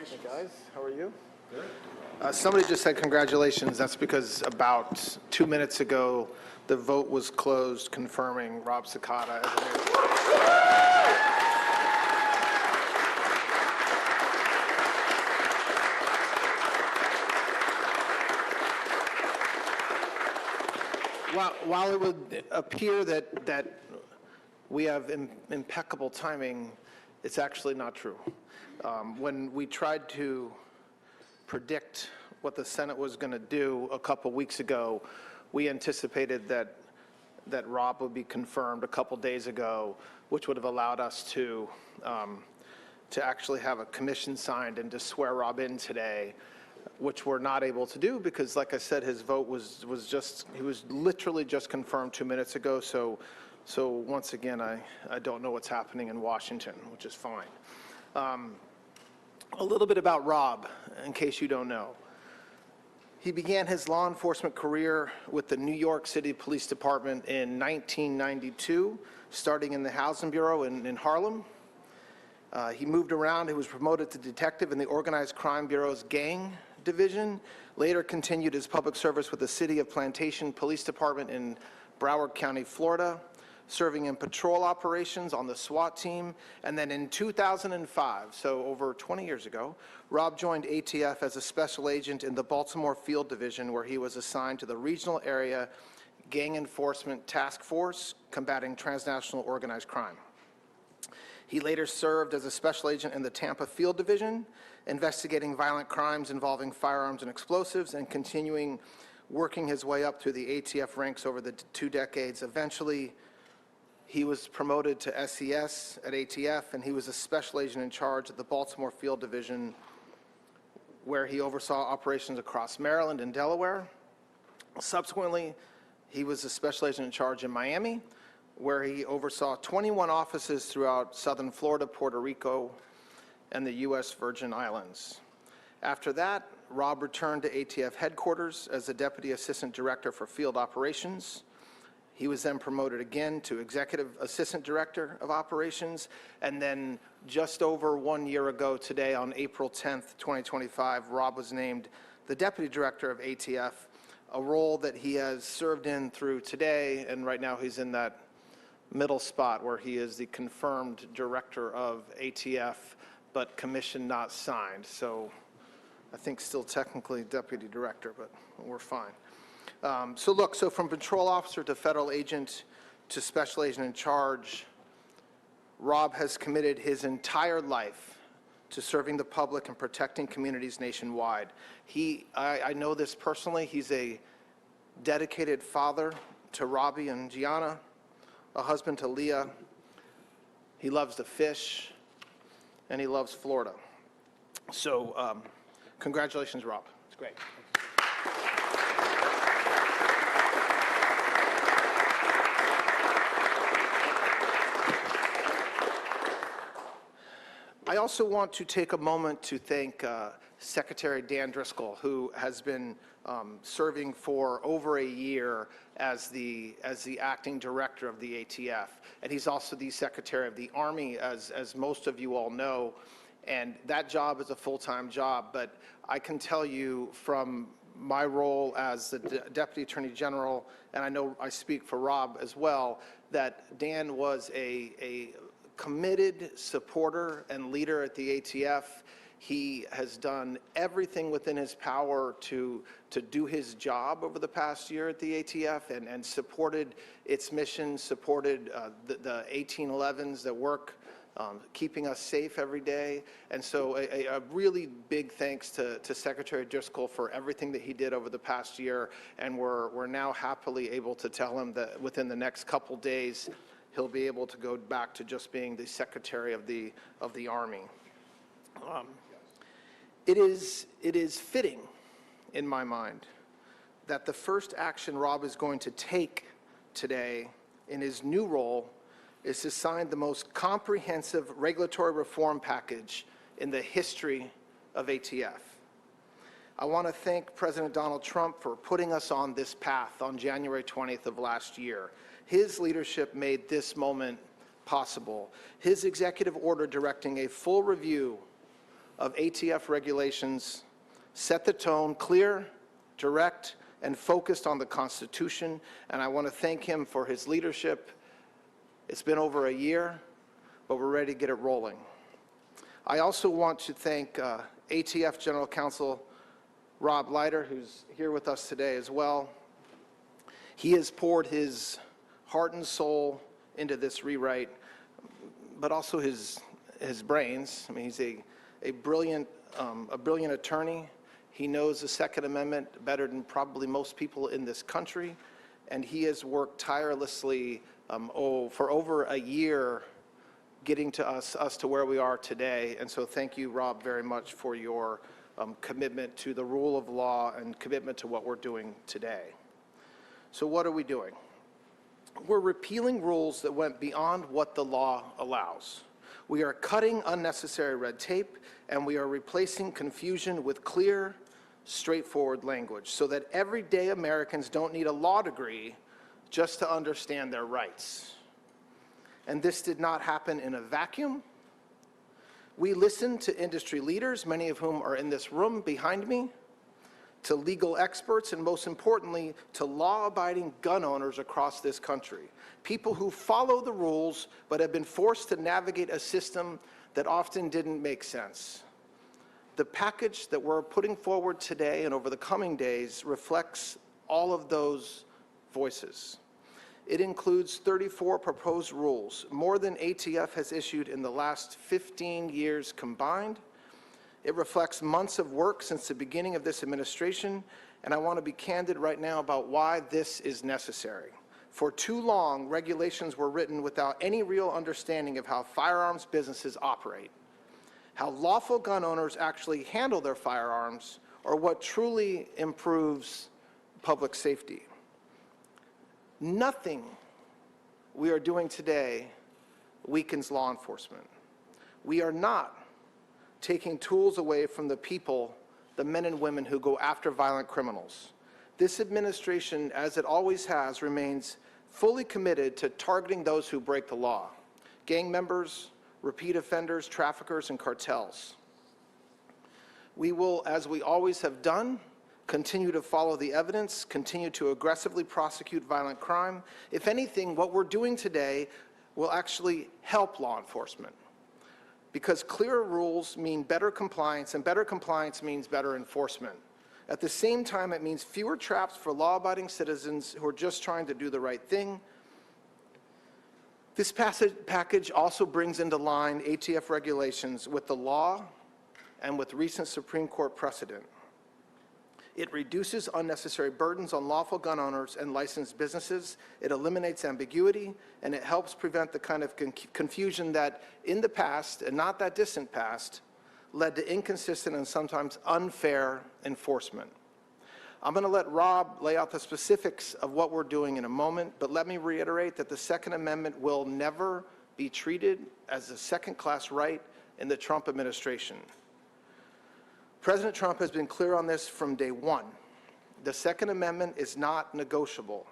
Congratulations. Hey guys, how are you? Good. Somebody just said congratulations. That's because about 2 minutes ago, the vote was closed confirming Rob Sakata as the new. While it would appear that we have impeccable timing, it's actually not true. When we tried to predict what the Senate was going to do a couple weeks ago, we anticipated that Rob would be confirmed a couple days ago, which would have allowed us to actually have a commission signed and to swear Rob in today, which we're not able to do because, like I said, his vote was literally just confirmed 2 minutes ago. So once again, I don't know what's happening in Washington, which is fine. A little bit about Rob, in case you don't know. He began his law enforcement career with the New York City Police Department in 1992, starting in the Housing Bureau in Harlem. He moved around. He was promoted to detective in the Organized Crime Bureau's gang division, later continued his public service with the City of Plantation Police Department in Broward County, Florida, serving in patrol operations on the SWAT team. And then in 2005, so over 20 years ago, Rob joined ATF as a special agent in the Baltimore Field Division, where he was assigned to the Regional Area Gang Enforcement Task Force, combating transnational organized crime. He later served as a special agent in the Tampa Field Division, investigating violent crimes involving firearms and explosives, and continuing working his way up through the ATF ranks over the 2 decades. Eventually, he was promoted to SES at ATF, and he was a special agent in charge at the Baltimore Field Division, where he oversaw operations across Maryland and Delaware. Subsequently, he was a special agent in charge in Miami, where he oversaw 21 offices throughout southern Florida, Puerto Rico, and the U.S. Virgin Islands. After that, Rob returned to ATF headquarters as the Deputy Assistant Director for Field Operations. He was then promoted again to Executive Assistant Director of Operations, and then just over 1 year ago today, on April 10th, 2025, Rob was named the Deputy Director of ATF, a role that he has served in through today, and right now he's in that middle spot where he is the confirmed Director of ATF, but commission not signed. So I think still technically Deputy Director, but we're fine. So from patrol officer to federal agent to special agent in charge, Rob has committed his entire life to serving the public and protecting communities nationwide. I know this personally. He's a dedicated father to Robbie and Gianna, a husband to Leah. He loves to fish, and he loves Florida. So congratulations, Rob. It's great. I also want to take a moment to thank Secretary Dan Driscoll, who has been serving for over a year as the acting director of the ATF. And he's also the Secretary of the Army, as most of you all know. And that job is a full-time job, but I can tell you from my role as the Deputy Attorney General, and I know I speak for Rob as well, that Dan was a committed supporter and leader at the ATF. He has done everything within his power to do his job over the past year at the ATF, and supported its mission, supported the 1811s that work keeping us safe every day. And so a really big thanks to Secretary Driscoll for everything that he did over the past year, and we're now happily able to tell him that within the next couple days he'll be able to go back to just being the Secretary of the Army. It is fitting, in my mind, that the first action Rob is going to take today in his new role is to sign the most comprehensive regulatory reform package in the history of ATF. I want to thank President Donald Trump for putting us on this path on January 20th of last year. His leadership made this moment possible. His executive order directing a full review of ATF regulations set the tone clear, direct, and focused on the Constitution, and I want to thank him for his leadership. It's been over a year, but we're ready to get it rolling. I also want to thank ATF General Counsel Rob Leiter, who's here with us today as well. He has poured his heart and soul into this rewrite, but also his brains. I mean, he's a brilliant attorney. He knows the Second Amendment better than probably most people in this country, and he has worked tirelessly for over a year getting to us to where we are today. And so thank you, Rob, very much for your commitment to the rule of law and commitment to what we're doing today. So what are we doing? We're repealing rules that went beyond what the law allows. We are cutting unnecessary red tape, and we are replacing confusion with clear, straightforward language so that everyday Americans don't need a law degree just to understand their rights. And this did not happen in a vacuum. We listened to industry leaders, many of whom are in this room behind me, to legal experts, and most importantly, to law-abiding gun owners across this country, people who follow the rules but have been forced to navigate a system that often didn't make sense. The package that we're putting forward today and over the coming days reflects all of those voices. It includes 34 proposed rules, more than ATF has issued in the last 15 years combined. It reflects months of work since the beginning of this administration, and I want to be candid right now about why this is necessary. For too long, regulations were written without any real understanding of how firearms businesses operate, how lawful gun owners actually handle their firearms, or what truly improves public safety. Nothing we are doing today weakens law enforcement. We are not taking tools away from the people, the men and women who go after violent criminals. This administration, as it always has, remains fully committed to targeting those who break the law: gang members, repeat offenders, traffickers, and cartels. We will, as we always have done, continue to follow the evidence, continue to aggressively prosecute violent crime. If anything, what we're doing today will actually help law enforcement, because clearer rules mean better compliance, and better compliance means better enforcement. At the same time, it means fewer traps for law-abiding citizens who are just trying to do the right thing. This package also brings into line ATF regulations with the law and with recent Supreme Court precedent. It reduces unnecessary burdens on lawful gun owners and licensed businesses. It eliminates ambiguity, and it helps prevent the kind of confusion that in the past, and not that distant past, led to inconsistent and sometimes unfair enforcement. I'm going to let Rob lay out the specifics of what we're doing in a moment, but let me reiterate that the Second Amendment will never be treated as a second-class right in the Trump administration. President Trump has been clear on this from day one. The Second Amendment is not negotiable.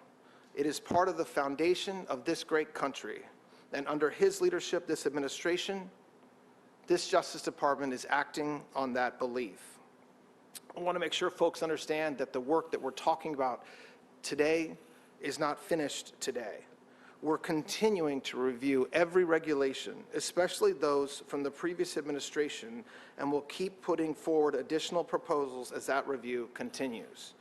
It is part of the foundation of this great country. And under his leadership, this administration, this Justice Department is acting on that belief. I want to make sure folks understand that the work that we're talking about today is not finished today. We're continuing to review every regulation, especially those from the previous administration, and we'll keep putting forward additional proposals as that review continues.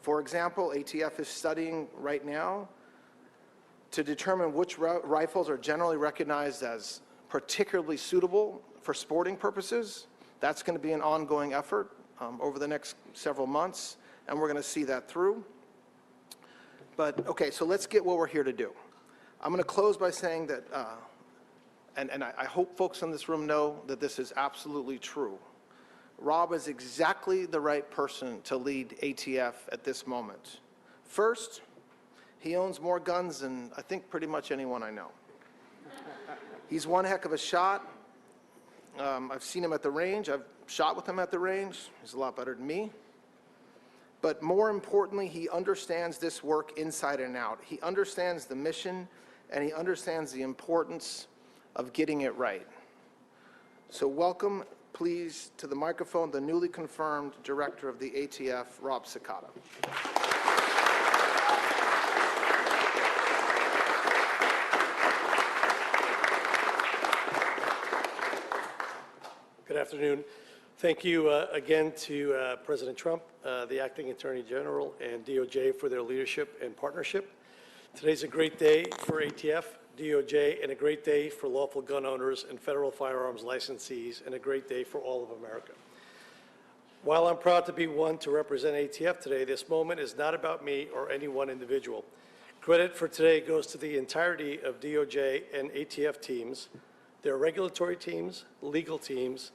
For example, ATF is studying right now to determine which rifles are generally recognized as particularly suitable for sporting purposes. That's going to be an ongoing effort over the next several months, and we're going to see that through. But okay, so let's get what we're here to do. I'm going to close by saying that, and I hope folks in this room know that this is absolutely true. Rob is exactly the right person to lead ATF at this moment. First, he owns more guns than I think pretty much anyone I know. He's one heck of a shot. I've seen him at the range. I've shot with him at the range. He's a lot better than me. But more importantly, he understands this work inside and out. He understands the mission, and he understands the importance of getting it right. So welcome. please to the microphone the newly confirmed Director of the ATF, Rob Sakata. Good afternoon. Thank you again to President Trump, the Acting Attorney General, and DOJ for their leadership and partnership. Today's a great day for ATF, DOJ, and a great day for lawful gun owners and federal firearms licensees, and a great day for all of America. While I'm proud to be one to represent ATF today, this moment is not about me or any one individual. Credit for today goes to the entirety of DOJ and ATF teams, their regulatory teams, legal teams,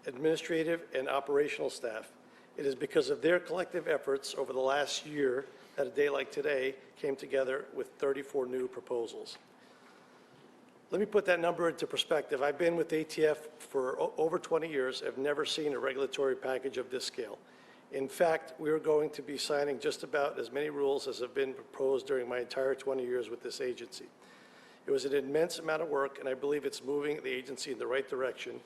administrative and operational staff. It is because of their collective efforts over the last year that a day like today came together with 34 new proposals. Let me put that number into perspective. I've been with ATF for over 20 years. I've never seen a regulatory package of this scale. In fact, we are going to be signing just about as many rules as have been proposed during my entire 20 years with this agency. It was an immense amount of work, and I believe it's moving the agency in the right direction.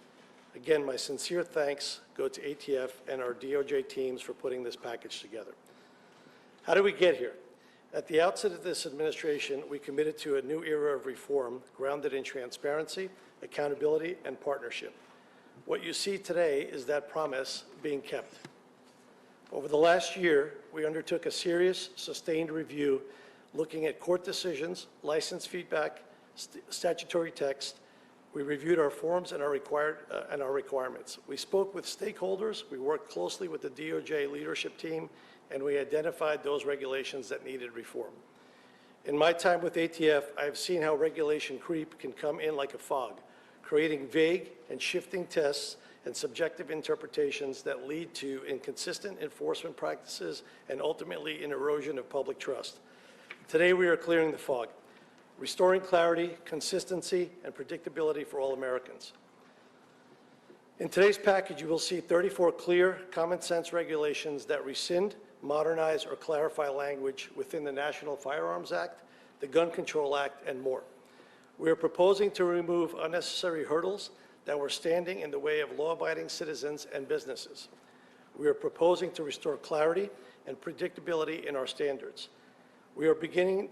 Again, my sincere thanks go to ATF and our DOJ teams for putting this package together. How did we get here? At the outset of this administration, we committed to a new era of reform grounded in transparency, accountability, and partnership. What you see today is that promise being kept. Over the last year, we undertook a serious, sustained review looking at court decisions, license feedback, statutory text. We reviewed our forms and our requirements. We spoke with stakeholders, we worked closely with the DOJ leadership team, and we identified those regulations that needed reform. In my time with ATF, I've seen how regulation creep can come in like a fog, creating vague and shifting tests and subjective interpretations that lead to inconsistent enforcement practices and ultimately an erosion of public trust. Today, we are clearing the fog, restoring clarity, consistency, and predictability for all Americans. In today's package, you will see 34 clear, common-sense regulations that rescind, modernize, or clarify language within the National Firearms Act, the Gun Control Act, and more. We are proposing to remove unnecessary hurdles that were standing in the way of law-abiding citizens and businesses. We are proposing to restore clarity and predictability in our standards. We are beginning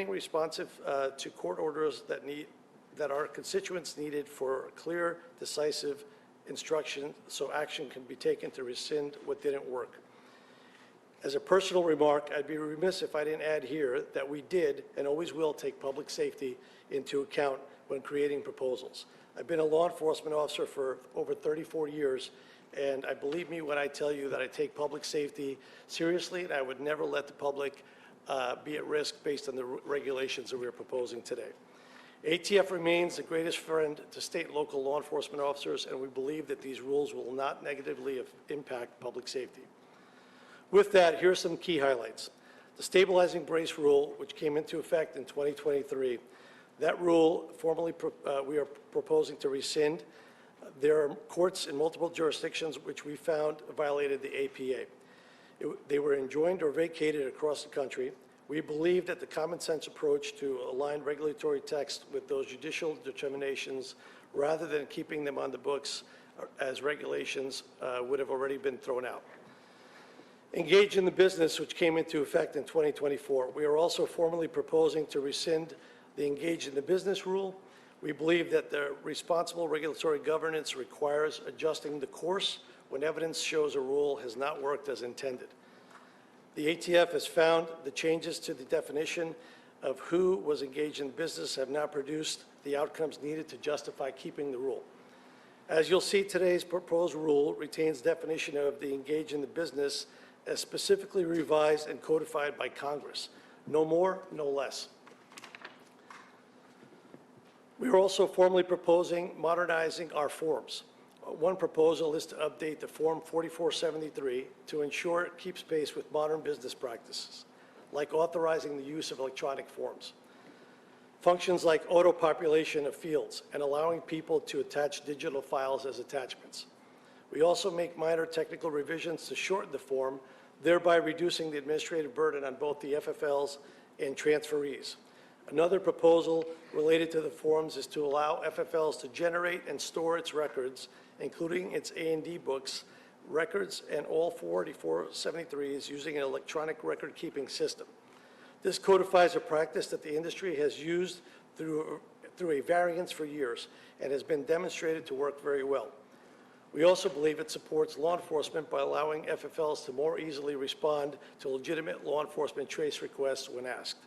responsive to court orders that our constituents needed for clear, decisive instruction so action can be taken to rescind what didn't work. As a personal remark, I'd be remiss if I didn't add here that we did and always will take public safety into account when creating proposals. I've been a law enforcement officer for over 34 years, and I believe me when I tell you that I take public safety seriously, and I would never let the public be at risk based on the regulations that we are proposing today. ATF remains the greatest friend to state and local law enforcement officers, and we believe that these rules will not negatively impact public safety. With that, here are some key highlights. The stabilizing brace rule, which came into effect in 2023, that rule formally we are proposing to rescind. There are courts in multiple jurisdictions which we found violated the APA. They were enjoined or vacated across the country. We believe that the common sense approach to align regulatory text with those judicial determinations rather than keeping them on the books as regulations would have already been thrown out. Engage in the business, which came into effect in 2024. We are also formally proposing to rescind the engage in the business rule. We believe that the responsible regulatory governance requires adjusting the course when evidence shows a rule has not worked as intended. The ATF has found the changes to the definition of who was engaged in business have not produced the outcomes needed to justify keeping the rule. As you'll see, today's proposed rule retains definition of the engage in the business as specifically revised and codified by Congress. No more, no less. We are also formally proposing modernizing our forms. One proposal is to update the Form 4473 to ensure it keeps pace with modern business practices, like authorizing the use of electronic forms. Functions like auto-population of fields and allowing people to attach digital files as attachments. We also make minor technical revisions to shorten the form, thereby reducing the administrative burden on both the FFLs and transferees. Another proposal related to the forms is to allow FFLs to generate and store its records, including its A&D books, records, and all 48473s using an electronic record-keeping system. This codifies a practice that the industry has used through a variance for years and has been demonstrated to work very well. We also believe it supports law enforcement by allowing FFLs to more easily respond to legitimate law enforcement trace requests when asked.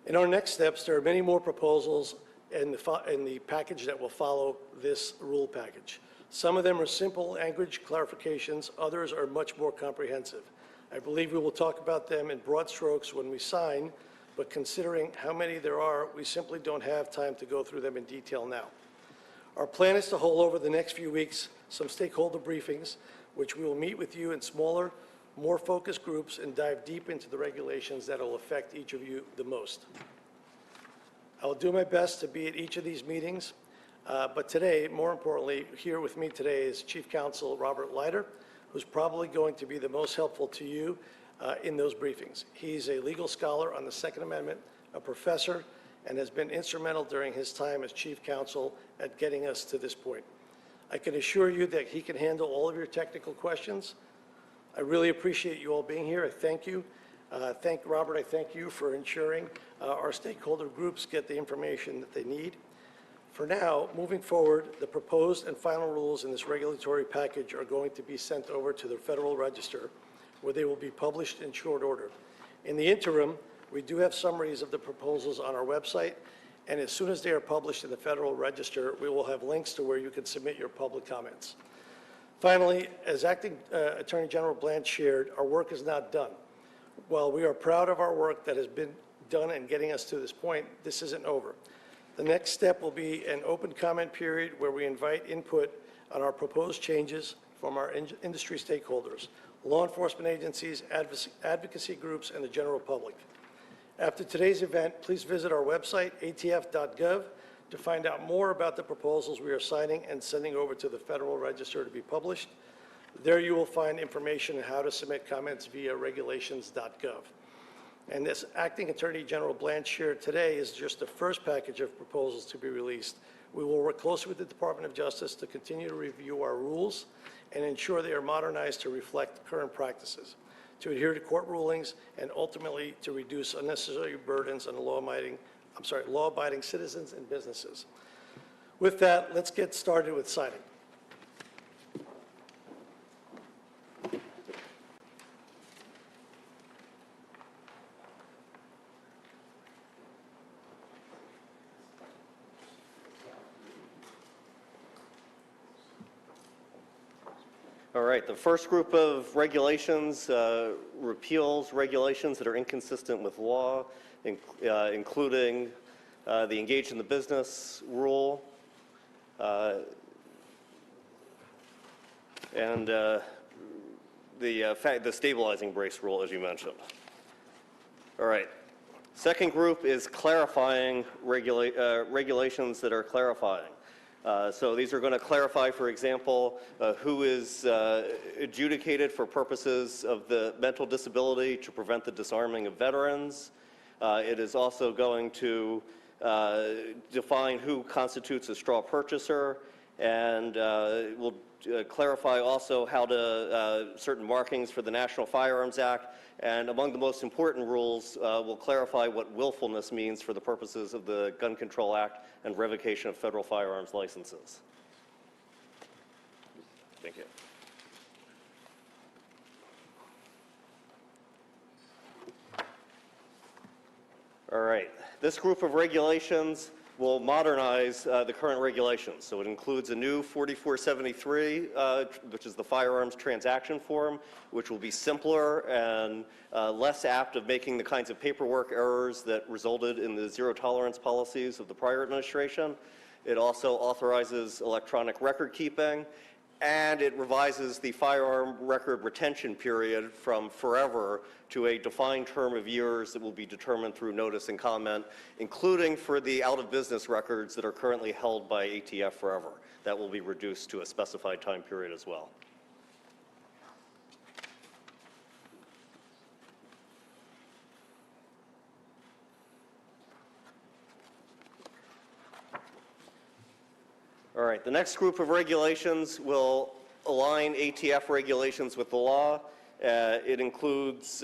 In our next steps, there are many more proposals in the package that will follow this rule package. Some of them are simple language clarifications, others are much more comprehensive. I believe we will talk about them in broad strokes when we sign, but considering how many there are, we simply don't have time to go through them in detail now. Our plan is to hold over the next few weeks some stakeholder briefings, which we will meet with you in smaller, more focused groups and dive deep into the regulations that will affect each of you the most. I will do my best to be at each of these meetings, but today, more importantly, here with me today is Chief Counsel Robert Leiter, who's probably going to be the most helpful to you in those briefings. He's a legal scholar on the Second Amendment, a professor, and has been instrumental during his time as Chief Counsel at getting us to this point. I can assure you that he can handle all of your technical questions. I really appreciate you all being here. I thank you. Robert, I thank you for ensuring our stakeholder groups get the information that they need. For now, moving forward, the proposed and final rules in this regulatory package are going to be sent over to the Federal Register, where they will be published in short order. In the interim, we do have summaries of the proposals on our website, and as soon as they are published in the Federal Register, we will have links to where you can submit your public comments. Finally, as Acting Attorney General Blanche shared, our work is not done. While we are proud of our work that has been done in getting us to this point, this isn't over. The next step will be an open comment period where we invite input on our proposed changes from our industry stakeholders, law enforcement agencies, advocacy groups, and the general public. After today's event, please visit our website, atf.gov, to find out more about the proposals we are signing and sending over to the Federal Register to be published. There you will find information on how to submit comments via regulations.gov. And this Acting Attorney General Blanche shared today is just the first package of proposals to be released. We will work closely with the Department of Justice to continue to review our rules and ensure they are modernized to reflect current practices, to adhere to court rulings, and ultimately to reduce unnecessary burdens on law-abiding citizens and businesses. With that, let's get started with signing. All right, the first group of regulations repeals regulations that are inconsistent with law, including the engage in the business rule and the stabilizing brace rule, as you mentioned. All right. Second group is clarifying regulations that are clarifying. So these are going to clarify, for example, who is adjudicated for purposes of the mental disability to prevent the disarming of veterans. It is also going to define who constitutes a straw purchaser, and will clarify also how to certain markings for the National Firearms Act. And among the most important rules, will clarify what willfulness means for the purposes of the Gun Control Act and revocation of federal firearms licenses. Thank you. All right. This group of regulations will modernize the current regulations. So it includes a new 4473, which is the firearms transaction form, which will be simpler and less apt of making the kinds of paperwork errors that resulted in the zero tolerance policies of the prior administration. It also authorizes electronic record keeping, and it revises the firearm record retention period from forever to a defined term of years that will be determined through notice and comment, including for the out-of-business records that are currently held by ATF forever. That will be reduced to a specified time period as well. All right, the next group of regulations will align ATF regulations with the law. It includes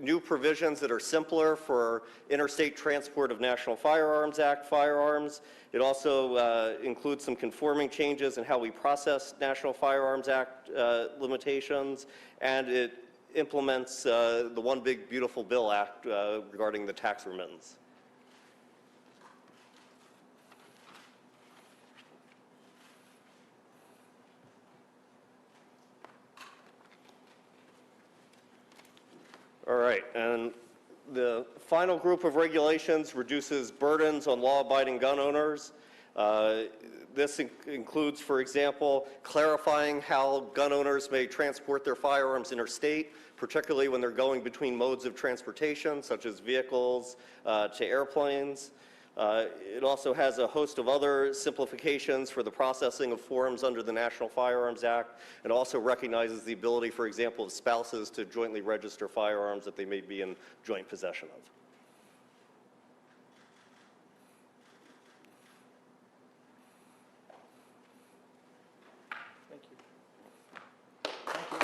new provisions that are simpler for interstate transport of National Firearms Act firearms. It also includes some conforming changes in how we process National Firearms Act limitations, and it implements the One Big Beautiful Bill Act regarding the tax remittance. All right, and the final group of regulations reduces burdens on law-abiding gun owners. This includes, for example, clarifying how gun owners may transport their firearms interstate, particularly when they're going between modes of transportation, such as vehicles to airplanes. It also has a host of other simplifications for the processing of forms under the National Firearms Act, and also recognizes the ability, for example, of spouses to jointly register firearms that they may be in joint possession of. Thank you. Thank you.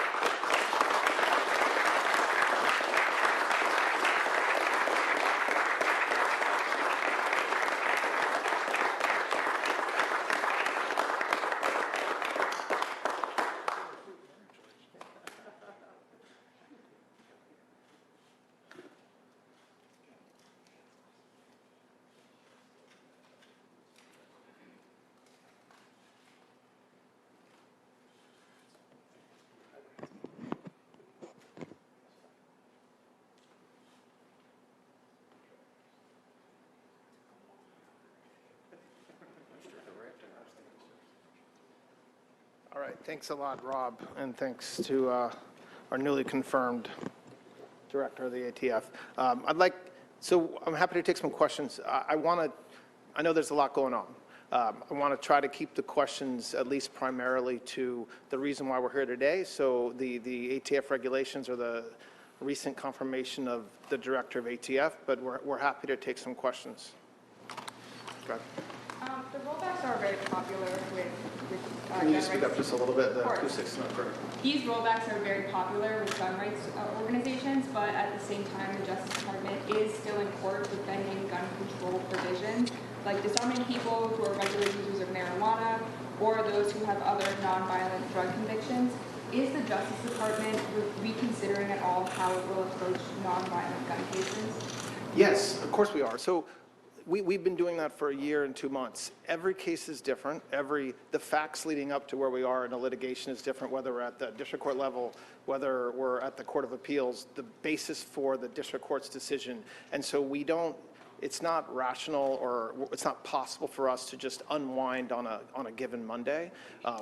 All right, thanks a lot, Rob, and thanks to our newly confirmed director of the ATF. I'm happy to take some questions. I know there's a lot going on. I want to try to keep the questions at least primarily to the reason why we're here today. So the ATF regulations are the recent confirmation of the director of ATF, but we're happy to take some questions. Go ahead. The rollbacks are very popular with Can you speak up just a little bit? The Of course. acoustics not great. These rollbacks are very popular with gun rights organizations, but at the same time, the Justice Department is still in court defending gun control provisions, like disarming people who are regular users of marijuana or those who have other nonviolent drug convictions. Is the Justice Department reconsidering at all how it will approach nonviolent gun cases? Yes, of course we are. So we've been doing that for a year and 2 months. Every case is different. The facts leading up to where we are in the litigation is different, whether we're at the district court level, whether we're at the Court of Appeals, the basis for the district court's decision. And so it's not rational, or it's not possible for us to just unwind on a given Monday.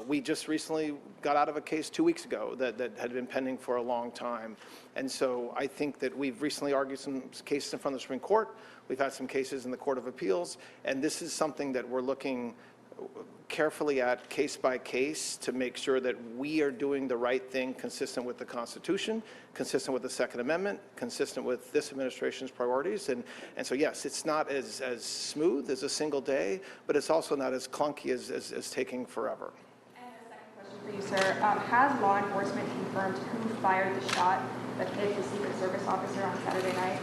We just recently got out of a case 2 weeks ago that had been pending for a long time. And so I think that we've recently argued some cases in front of the Supreme Court. We've had some cases in the Court of Appeals, and this is something that we're looking carefully at case by case to make sure that we are doing the right thing consistent with the Constitution, consistent with the Second Amendment, consistent with this administration's priorities. And so, yes, it's not as smooth as a single day, but it's also not as clunky as taking forever. And a second question for you, sir. Has law enforcement confirmed who fired the shot that hit the Secret Service officer on Saturday night?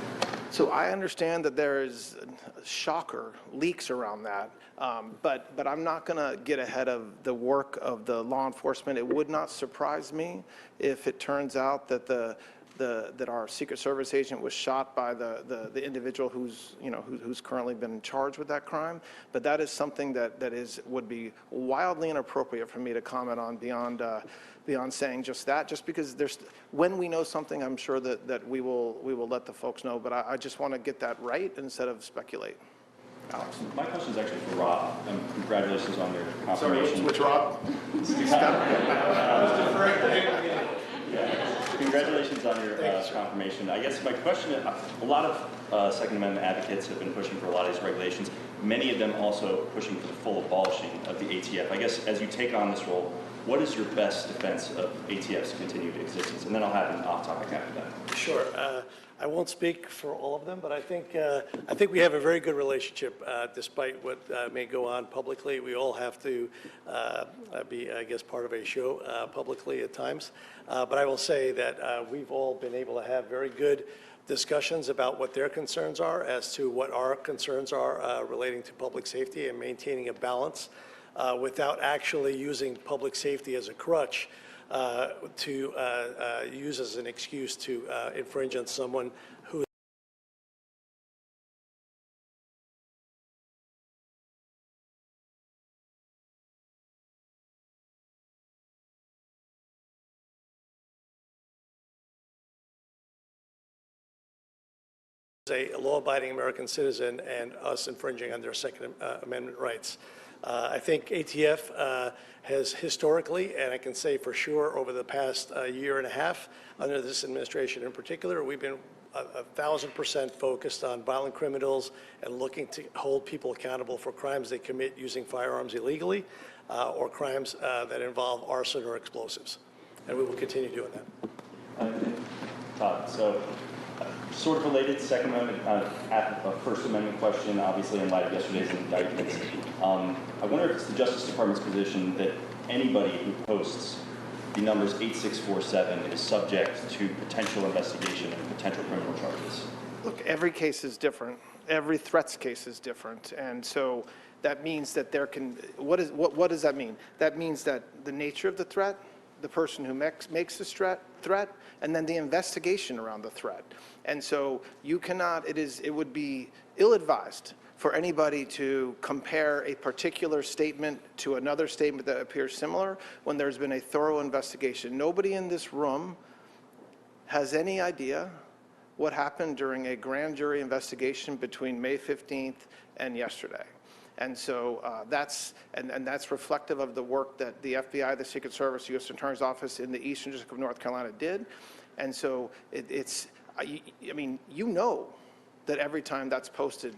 So I understand that there is, shocker, leaks around that, but I'm not going to get ahead of the work of the law enforcement. It would not surprise me if it turns out that that our Secret Service agent was shot by the individual who's currently been charged with that crime. But that is something that would be wildly inappropriate for me to comment on beyond saying just that. Just because when we know something, I'm sure that we will let the folks know. But I just want to get that right instead of speculate. Alex. My question is actually for Rob. Congratulations on your confirmation. Sorry, which Rob? Congratulations on your confirmation. I guess my question is, a lot of Second Amendment advocates have been pushing for a lot of these regulations, many of them also pushing for the full abolishing of the ATF. I guess as you take on this role, what is your best defense of ATF's continued existence? And then I'll have an off-topic after that. Sure. I won't speak for all of them, but I think we have a very good relationship, despite what may go on publicly. We all have to be, I guess, part of a show publicly at times. But I will say that we've all been able to have very good discussions about what their concerns are as to what our concerns are relating to public safety and maintaining a balance without actually using public safety as a crutch to use as an excuse to infringe on someone who is a law-abiding American citizen and us infringing on their Second Amendment rights. I think ATF has historically, and I can say for sure over the past year and a half, under this administration in particular, we've been 1,000% focused on violent criminals and looking to hold people accountable for crimes they commit using firearms illegally or crimes that involve arson or explosives. And we will continue doing that. Todd, so sort of related, Second Amendment, First Amendment question, obviously in light of yesterday's indictments. I wonder if it's the Justice Department's position that anybody who posts the numbers 8647 is subject to potential investigation and potential criminal charges. Look, every case is different. Every threats case is different. And so that means that there can, what does that mean? That means that the nature of the threat, the person who makes this threat, and then the investigation around the threat. And so you cannot, it would be ill-advised for anybody to compare a particular statement to another statement that appears similar when there's been a thorough investigation. Nobody in this room has any idea what happened during a grand jury investigation between May 15th and yesterday. And so that's reflective of the work that the FBI, the Secret Service, U.S. Attorney's Office in the Eastern District of North Carolina did. And so I mean, you know that every time that's posted,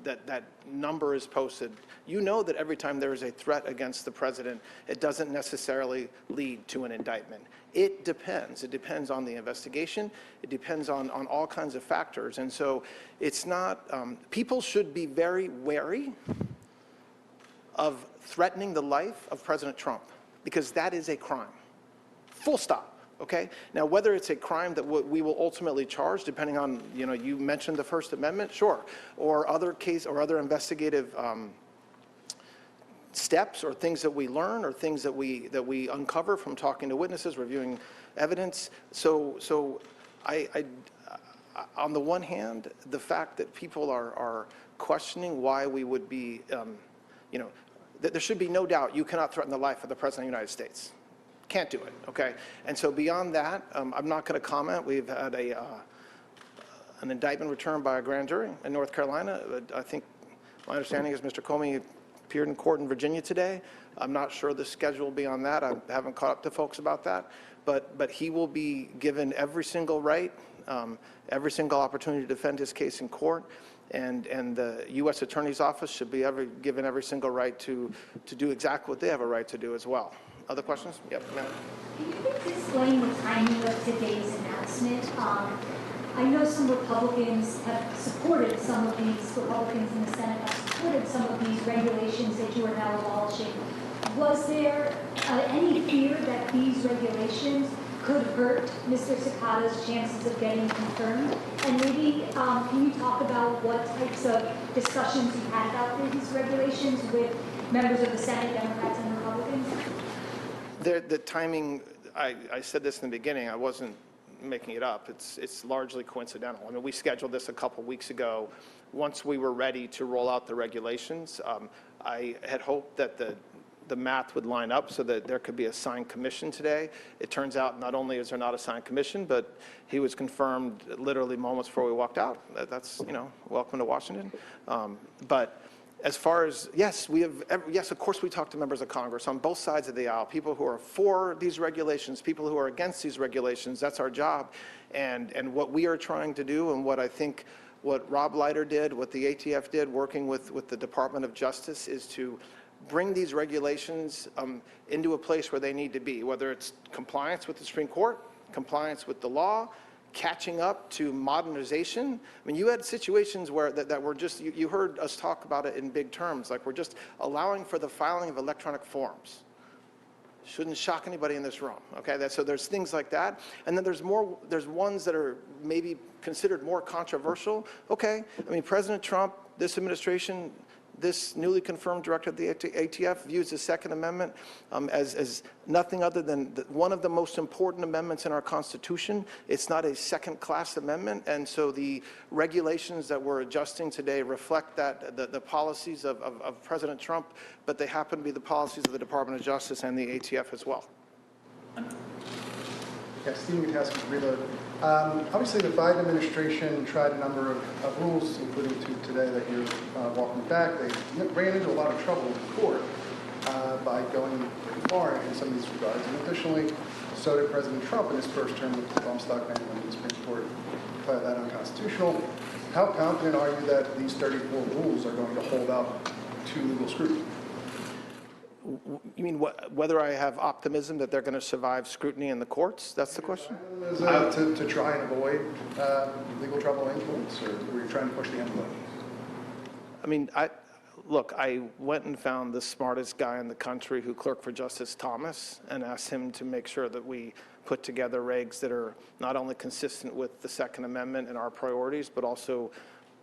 that number is posted, you know that every time there is a threat against the president, it doesn't necessarily lead to an indictment. It depends. It depends on the investigation. It depends on all kinds of factors. And so it's not, people should be very wary of threatening the life of President Trump, because that is a crime. Full stop. Okay? Now, whether it's a crime that we will ultimately charge, depending on, you mentioned the First Amendment, sure, or other investigative steps or things that we learn or things that we uncover from talking to witnesses, reviewing evidence. So on the one hand, the fact that people are questioning why we would be, there should be no doubt you cannot threaten the life of the President of the United States. Can't do it, okay? And so beyond that, I'm not going to comment. We've had an indictment returned by a grand jury in North Carolina. I think my understanding is Mr. Comey appeared in court in Virginia today. I'm not sure the schedule beyond that. I haven't caught up to folks about that. But he will be given every single right, every single opportunity to defend his case in court. And the U.S. Attorney's Office should be given every single right to do exactly what they have a right to do as well. Other questions? Yep, ma'am. Can you please explain the timing of today's announcement? I know some Republicans have supported some of these, Republicans in the Senate have supported some of these regulations that you are now abolishing. Was there any fear that these regulations could hurt Mr. Cekada's chances of getting confirmed? And maybe can you talk about what types of discussions you had about these regulations with members of the Senate, Democrats and Republicans? The timing, I said this in the beginning, I wasn't making it up. It's largely coincidental. I mean, we scheduled this a couple weeks ago. Once we were ready to roll out the regulations, I had hoped that the math would line up so that there could be a signed commission today. It turns out not only is there not a signed commission, but he was confirmed literally moments before we walked out. That's, welcome to Washington. But as far as, yes, of course we talk to members of Congress on both sides of the aisle, people who are for these regulations, people who are against these regulations. That's our job. And what we are trying to do, and what I think what Rob Leiter did, what the ATF did, working with the Department of Justice, is to bring these regulations into a place where they need to be, whether it's compliance with the Supreme Court, compliance with the law, catching up to modernization. I mean, you had situations where that were just, you heard us talk about it in big terms, like we're just allowing for the filing of electronic forms. Shouldn't shock anybody in this room, okay? So there's things like that. And then there's ones that are maybe considered more controversial. Okay, I mean, President Trump, this administration, this newly confirmed director of the ATF views the Second Amendment as nothing other than one of the most important amendments in our Constitution. It's not a second-class amendment, and so the regulations that we're adjusting today reflect that, the policies of President Trump, but they happen to be the policies of the Department of Justice and the ATF as well. Yeah, Stephen Gutaski, Reload. Obviously, the Biden administration tried a number of rules, including today that you're walking back. They ran into a lot of trouble in court by going pretty far in some of these regards. And additionally, so did President Trump in his first term with the bump stock ban when the Supreme Court declared that unconstitutional. How confident are you that these 34 rules are going to hold up to legal scrutiny? You mean whether I have optimism that they're going to survive scrutiny in the courts? That's the question? To try and avoid legal trouble in courts, or were you trying to push the envelope? I mean, look, I went and found the smartest guy in the country who clerked for Justice Thomas and asked him to make sure that we put together regs that are not only consistent with the Second Amendment and our priorities, but also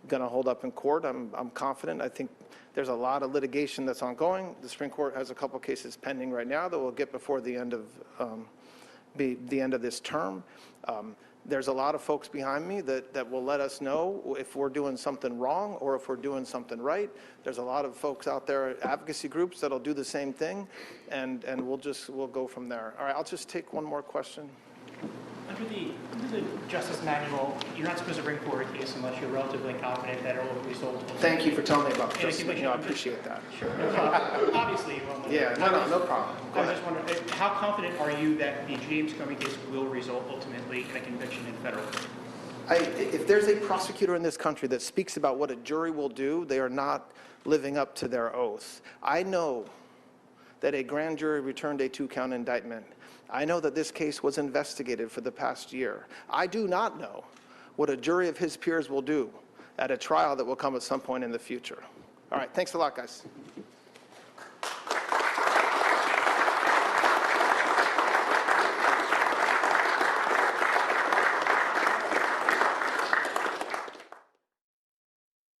going to hold up in court. I'm confident. I think there's a lot of litigation that's ongoing. The Supreme Court has a couple cases pending right now that we'll get before the end of this term. There's a lot of folks behind me that will let us know if we're doing something wrong or if we're doing something right. There's a lot of folks out there, advocacy groups, that'll do the same thing, and we'll go from there. All right, I'll just take one more question. Under the Justice Manual, you're not supposed to bring forward a case unless you're relatively confident that it will result. Thank you for telling me about this. I appreciate that. Sure. Obviously, you won't. Yeah, no problem. I was just wondering, how confident are you that the James Comey case will result ultimately in a conviction in federal court? If there's a prosecutor in this country that speaks about what a jury will do, they are not living up to their oath. I know that a grand jury returned a 2-count indictment. I know that this case was investigated for the past year. I do not know what a jury of his peers will do at a trial that will come at some point in the future. All right, thanks a lot, guys.